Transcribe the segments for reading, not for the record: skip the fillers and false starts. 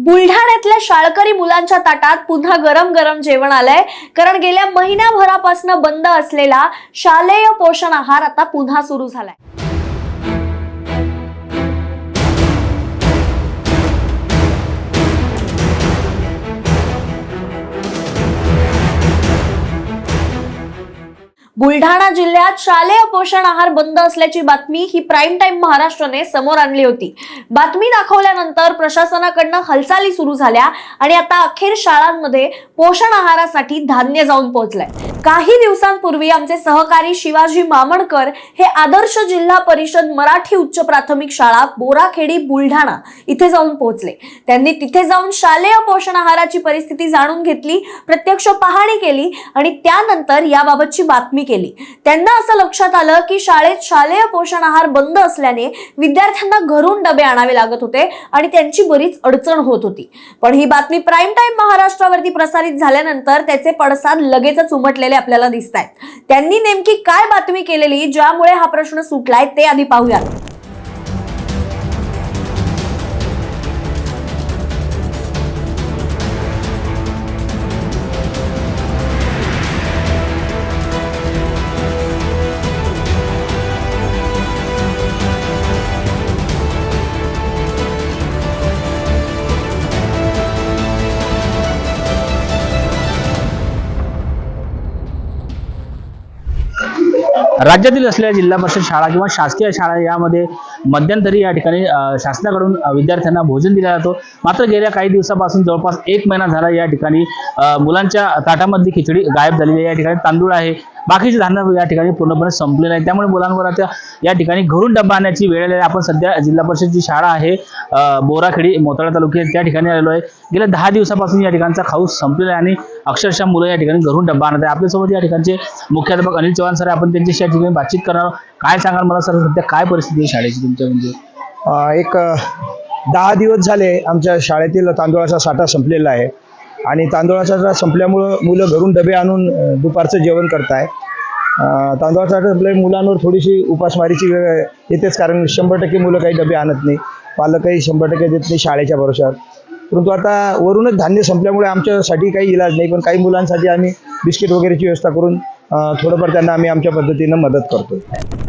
बुलढाण्यातल्या शाळकरी मुलांच्या ताटात पुन्हा गरम गरम जेवण आलंय। कारण गेल्या महिन्याभरापासून बंद असलेला शालेय पोषण आहार आता पुन्हा सुरू झालाय। बुलढाणा जिल्ह्यात शालेय पोषण आहार बंद असल्याची बातमी ही प्राइम टाइम महाराष्ट्राने समोर आणली होती। बातमी दाखवल्यानंतर प्रशासनाकडून हालचाली सुरू झाल्या आणि आता अखेर शाळांमध्ये पोषण आहारासाठी धान्य जाऊन पोहोचलंय। काही दिवसांपूर्वी आमचे सहकारी शिवाजी मामणकर हे आदर्श जिल्हा परिषद मराठी उच्च प्राथमिक शाळा बोराखेडी बुलढाणा इथे जाऊन पोहोचले। त्यांनी तिथे जाऊन शालेय पोषण आहाराची परिस्थिती जाणून घेतली, प्रत्यक्ष पाहणी केली आणि त्यानंतर याबाबतची बातमी केली। त्यांना असं लक्षात आलं की शाळेत शालेय पोषण आहार बंद असल्याने विद्यार्थ्यांना घरून डबे आणावे लागत होते आणि त्यांची बरीच अडचण होत होती। पण ही बातमी प्राइम टाइम महाराष्ट्रावरती प्रसारित झाल्यानंतर त्याचे पडसाद लगेचच उमटलेले आपल्याला दिसतायत। त्यांनी नेमकी काय बातमी केलेली ज्यामुळे हा प्रश्न सुटलाय ते आधी पाहूयात। राज्यातील असलेल्या जिल्हा परिषद शाळा किंवा शासकीय शाळा यामध्ये मध्यंतरी या ठिकाणी शासनाकडून विद्यार्थ्यांना भोजन दिलं जातो। मात्र गेल्या काही दिवसापासून जवळपास 1 महिना झाला या ठिकाणी मुलांच्या ताटामधली खिचडी गायब झालेली आहे। या ठिकाणी तांदूळ आहे, बाकीचे धान्य या ठिकाणी पूर्णपणे संपलेले आहे। त्यामुळे मुलांवर आता या ठिकाणी घरून डबा आणण्याची वेळ आली आहे। आपण सध्या जिल्हा परिषदची शाळा आहे बोराखेडी मोताळा तालुक्यात त्या ठिकाणी आलेलो आहे। गेल्या 10 दिवसापासून या ठिकाणचा खाऊस संपलेला आहे आणि अक्षरशः मुलं या ठिकाणी घरून डबा आणत आहे। आपल्यासोबत या ठिकाणचे मुख्याध्यापक अनिल चव्हाण सर, आपण त्यांच्याशी या ठिकाणी बातचीत करणार आहोत। काय सांगाल मला सर, सध्या काय परिस्थिती आहे शाळेची तुमच्या? म्हणजे एक 10 दिवस झाले आमच्या शाळेतील तांदूळाचा साठा संपलेला आहे आणि तांदूळाचा साठा संपल्यामुळं मुलं घरून डबे आणून दुपारचं जेवण करताय। तांदूळाचा साठा संपल्या मुलांवर थोडीशी उपासमारीची वेळ येतेच, कारण 100% मुलं काही डबे आणत नाही, पालकही 100% देत नाही शाळेच्या भरोशावर। परंतु आता वरूनच धान्य संपल्यामुळे आमच्यासाठी काही इलाज नाही, पण काही मुलांसाठी आम्ही बिस्किट वगैरेची व्यवस्था करून थोडंफार त्यांना आम्ही आमच्या पद्धतीनं मदत करतो।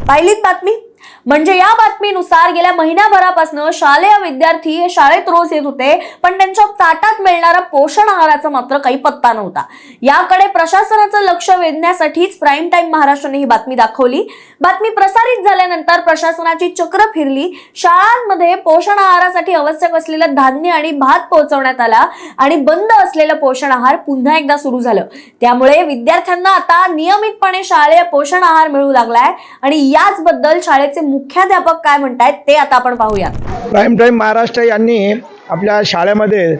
पहिलीच बातमी म्हणजे या बातमीनुसार गेल्या महिन्याभरापासून शालेय विद्यार्थी हे शाळेत रोज येत होते, पण त्यांच्या ताटात मिळणारा पोषण आहाराचा मात्र काही पत्ता नव्हता। याकडे प्रशासनाचं लक्ष वेधण्यासाठीच प्राइम टाइम महाराष्ट्राने ही बातमी दाखवली। बातमी प्रसारित झाल्यानंतर प्रशासनाची चक्र फिरली, शाळांमध्ये पोषण आहारासाठी आवश्यक असलेलं धान्य आणि भात पोहोचवण्यात आला आणि बंद असलेलं पोषण आहार पुन्हा एकदा सुरू झालं। त्यामुळे विद्यार्थ्यांना आता नियमितपणे शालेय पोषण आहार मिळू लागलाय आणि याचबद्दल शाळेचे मुख्याध्यापक काय म्हणतायत ते आता आपण पाहूया। प्राइम टाइम महाराष्ट्र यांनी आपल्या शाळेमध्ये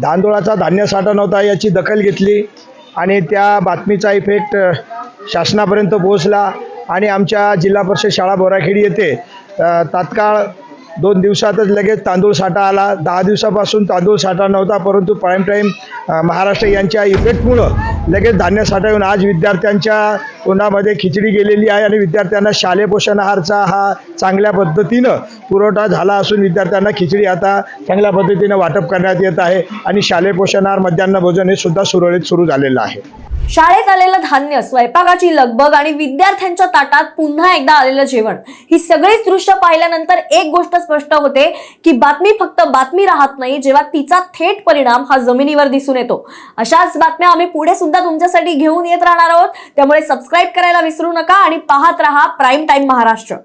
तांदूळाचा धान्य साठा नव्हता याची दखल घेतली आणि त्या बातमीचा इफेक्ट शासनापर्यंत पोहोचला आणि आमच्या जिल्हा परिषद शाळा बोराखेडी येथे तात्काळ 2 दिवसातच लगेच तांदूळ साठा आला। 10 दिवसापासून तांदूळ साठा नव्हता, परंतु प्राइम टाइम महाराष्ट्र यांच्या इफेक्टमुळं लगेच धान्य साठा येऊन आज विद्यार्थ्यांच्या तोंडामध्ये खिचडी गेलेली आहे आणि विद्यार्थ्यांना शालेय पोषण आहारचा हा चांगल्या पद्धतीनं पुरवठा झाला असून विद्यार्थ्यांना खिचडी आता चांगल्या पद्धतीनं वाटप करण्यात येत आहे आणि शालेय पोषण आहार मध्यान्ह भोजन हे सुद्धा सुरळीत सुरू झालेलं आहे। शाळेत आलेलं धान्य, स्वयंपाकाची लगबग आणि विद्यार्थ्यांच्या ताटात पुन्हा एकदा आलेलं जेवण, ही सगळीच दृश्य पाहिल्यानंतर एक गोष्ट स्पष्ट होते की बातमी फक्त बातमी राहत नाही, जेव्हा तिचा थेट परिणाम हा जमिनीवर दिसून येतो। अशाच बातम्या आम्ही पुढे सुद्धा तुमच्यासाठी घेऊन येत राहणार आहोत। त्यामुळे सबस्क्राईब करायला विसरू नका आणि पाहत रहा प्राइम टाइम महाराष्ट्र।